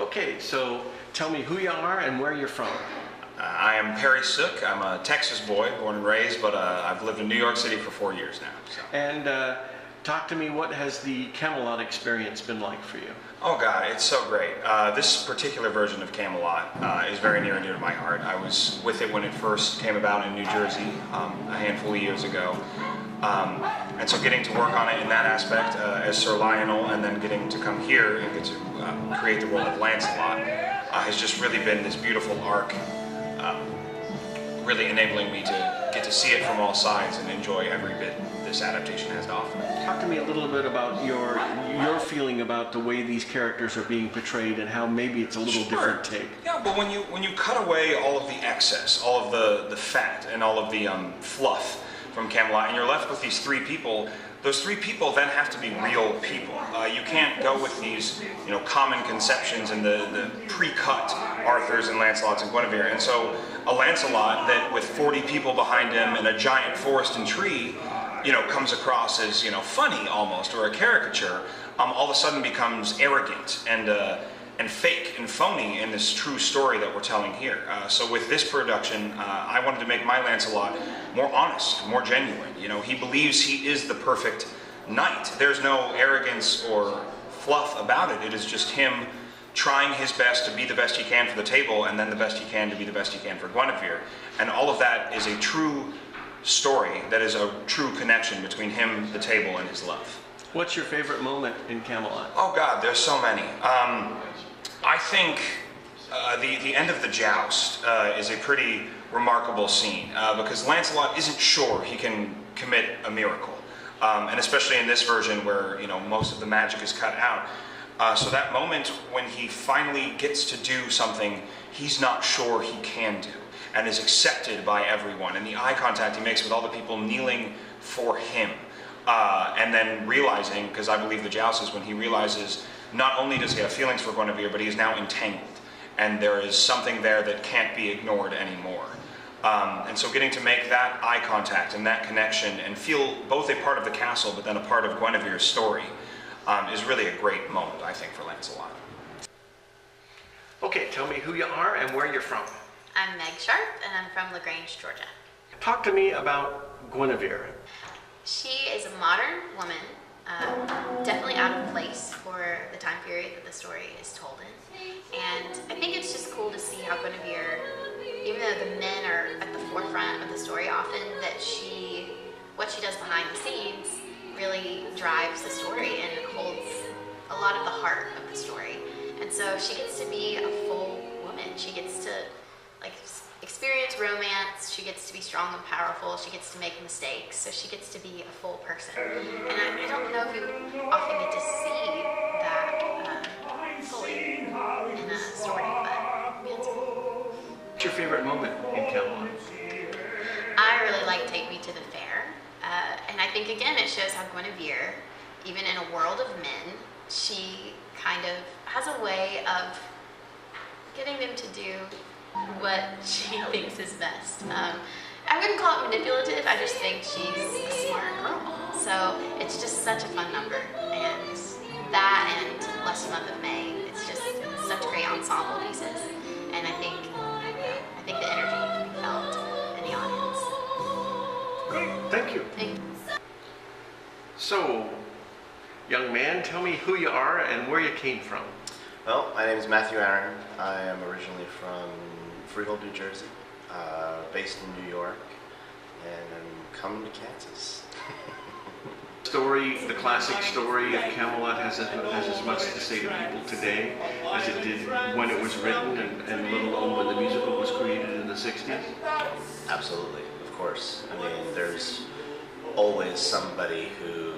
Okay, so tell me who you are and where you're from. I am Kari Sook. I'm a Texas boy, born and raised, but I've lived in New York City for 4 years now. So. And talk to me, what has the Camelot experience been like for you? Oh God, it's so great. This particular version of Camelot is very near and dear to my heart. I was with it when it first came about in New Jersey a handful of years ago. And so getting to work on it in that aspect as Sir Lionel, and then getting to come here and get to create the role of Lancelot has just really been this beautiful arc, really enabling me to get to see it from all sides and enjoy every bit this adaptation has to offer. Talk to me a little bit about your feeling about the way these characters are being portrayed and how maybe it's a little different take. Yeah, but when you cut away all of the excess, all of the fat, and all of the fluff from Camelot, and you're left with these three people, those three people then have to be real people. You can't go with these, common conceptions and the pre-cut Arthurs and Lancelots and Guinevere. And so a Lancelot that with 40 people behind him and a giant forest and tree, comes across as, funny almost, or a caricature, all of a sudden becomes arrogant and fake and phony in this true story that we're telling here. So with this production, I wanted to make my Lancelot more honest, more genuine. He believes he is the perfect knight. There's no arrogance or fluff about it. It is just him trying his best to be the best he can for the table, and then the best he can to be the best he can for Guinevere. And all of that is a true story, that is a true connection between him, the table, and his love. What's your favorite moment in Camelot? Oh God, there's so many. I think the end of the joust is a pretty remarkable scene because Lancelot isn't sure he can commit a miracle, and especially in this version where most of the magic is cut out. So that moment when he finally gets to do something he's not sure he can do, and is accepted by everyone, and the eye contact he makes with all the people kneeling for him, and then realizing, because I believe the joust is when he realizes not only does he have feelings for Guinevere, but he is now entangled, and there is something there that can't be ignored anymore. And so getting to make that eye contact and that connection and feel both a part of the castle but then a part of Guinevere's story is really a great moment, I think, for Lancelot. Okay, tell me who you are and where you're from. I'm Meg Sharp, and I'm from LaGrange, Georgia. Talk to me about Guinevere. She is a modern woman, definitely out of place for the time period that the story is told in. And I think it's just cool to see how Guinevere, even though the men are at the forefront of the story often, that what she does behind the scenes really drives the story and holds a lot of the heart of the story. And so she gets to be a full woman. She gets to experience romance, she gets to be strong and powerful, she gets to make mistakes, so she gets to be a full person. And I don't know if you often get to see that fully in a story, but it's cool. What's your favorite moment in Camelot? I really like Take Me to the Fair, and I think again it shows how Guinevere, even in a world of men, she kind of has a way of getting them to do what she thinks is best. I wouldn't call it manipulative, I just think she's a smart girl. So it's just such a fun number. And that and Last Month of May, it's just such great ensemble pieces. And I think the energy can be felt in the audience. Great, thank you. Thank you. So, young man, tell me who you are and where you came from. Well, my name is Matthew Aaron. I am originally from Freehold, New Jersey, based in New York, and I'm coming to Kansas. The classic story of Camelot has as much to say to people today as it did when it was written and let alone when the musical was created in the 60s? Absolutely, of course. I mean, there's always somebody who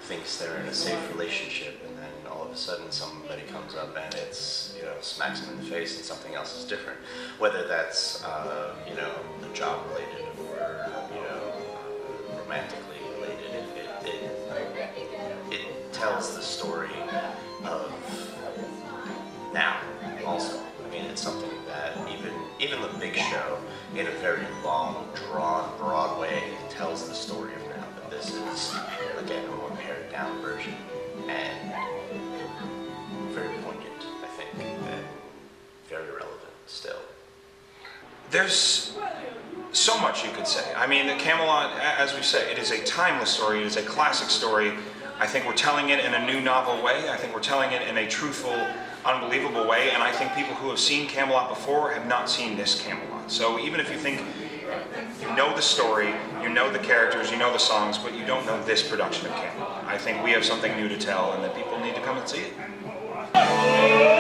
thinks they're in a safe relationship, and then all of a sudden somebody comes up and it's, smacks them in the face and something else is different. Whether that's, job related or, romantically related, it tells the story of now also. I mean, it's something that even the big show, in a very long, drawn, broad way, tells the story of now. But this is, again, a more pared down version and very poignant, I think. There's so much you could say. I mean, the Camelot, as we say, it is a timeless story. It is a classic story. I think we're telling it in a new novel way. I think we're telling it in a truthful, unbelievable way. And I think people who have seen Camelot before have not seen this Camelot. So even if you think you know the story, you know the characters, you know the songs, but you don't know this production of Camelot, I think we have something new to tell, and that people need to come and see it.